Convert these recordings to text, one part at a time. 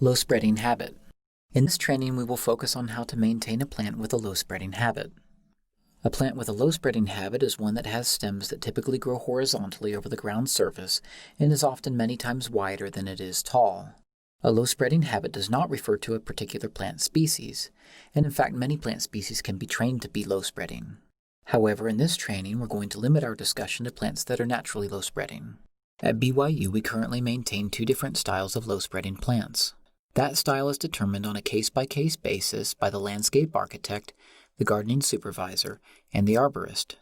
Low spreading habit. In this training, we will focus on how to maintain a plant with a low spreading habit. A plant with a low spreading habit is one that has stems that typically grow horizontally over the ground surface and is often many times wider than it is tall. A low spreading habit does not refer to a particular plant species, and in fact many plant species can be trained to be low spreading. However, in this training, we're going to limit our discussion to plants that are naturally low spreading. At BYU, we currently maintain two different styles of low spreading plants. That style is determined on a case-by-case basis by the landscape architect, the gardening supervisor, and the arborist.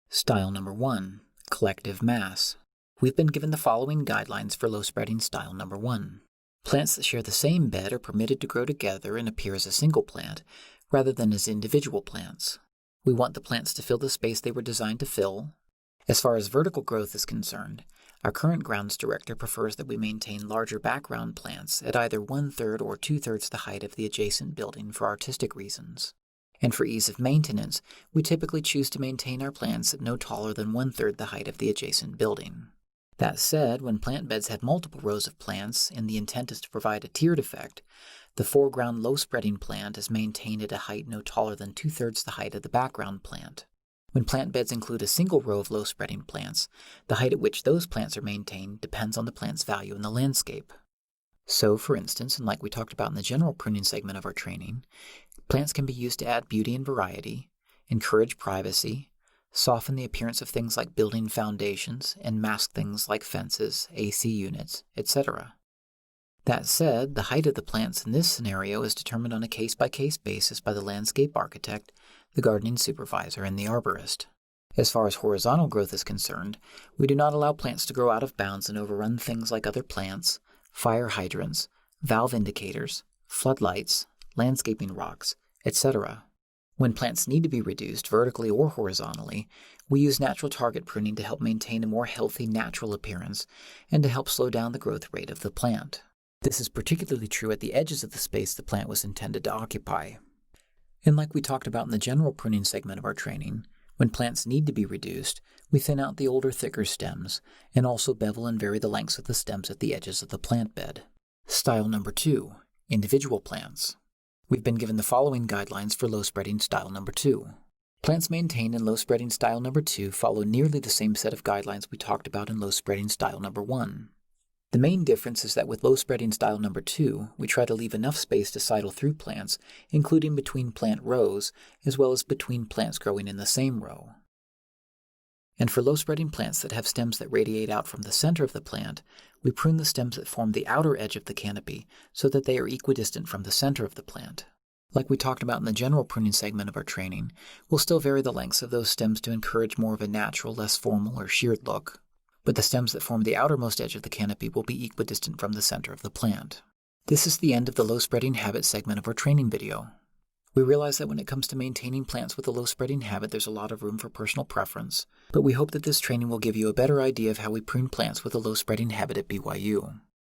Style number 1, collective mass. We've been given the following guidelines for low spreading style number 1. Plants that share the same bed are permitted to grow together and appear as a single plant, rather than as individual plants. We want the plants to fill the space they were designed to fill. As far as vertical growth is concerned, our current grounds director prefers that we maintain larger background plants at either 1/3 or 2/3 the height of the adjacent building for artistic reasons. And for ease of maintenance, we typically choose to maintain our plants at no taller than 1/3 the height of the adjacent building. That said, when plant beds have multiple rows of plants and the intent is to provide a tiered effect, the foreground low-spreading plant is maintained at a height no taller than 2/3 the height of the background plant. When plant beds include a single row of low-spreading plants, the height at which those plants are maintained depends on the plant's value in the landscape. So, for instance, and like we talked about in the general pruning segment of our training, plants can be used to add beauty and variety, encourage privacy, soften the appearance of things like building foundations, and mask things like fences, AC units, etc. That said, the height of the plants in this scenario is determined on a case-by-case basis by the landscape architect, the gardening supervisor, and the arborist. As far as horizontal growth is concerned, we do not allow plants to grow out of bounds and overrun things like other plants, fire hydrants, valve indicators, floodlights, landscaping rocks, etc. When plants need to be reduced vertically or horizontally, we use natural target pruning to help maintain a more healthy natural appearance and to help slow down the growth rate of the plant. This is particularly true at the edges of the space the plant was intended to occupy. And like we talked about in the general pruning segment of our training, when plants need to be reduced, we thin out the older, thicker stems and also bevel and vary the lengths of the stems at the edges of the plant bed. Style number 2, individual plants. We've been given the following guidelines for low-spreading style number 2. Plants maintained in low-spreading style number 2 follow nearly the same set of guidelines we talked about in low-spreading style number 1. The main difference is that with low-spreading style number 2, we try to leave enough space to sidle through plants, including between plant rows, as well as between plants growing in the same row. And for low-spreading plants that have stems that radiate out from the center of the plant, we prune the stems that form the outer edge of the canopy so that they are equidistant from the center of the plant. Like we talked about in the general pruning segment of our training, we'll still vary the lengths of those stems to encourage more of a natural, less formal or sheared look. But the stems that form the outermost edge of the canopy will be equidistant from the center of the plant. This is the end of the low-spreading habit segment of our training video. We realize that when it comes to maintaining plants with a low-spreading habit, there's a lot of room for personal preference, but we hope that this training will give you a better idea of how we prune plants with a low-spreading habit at BYU.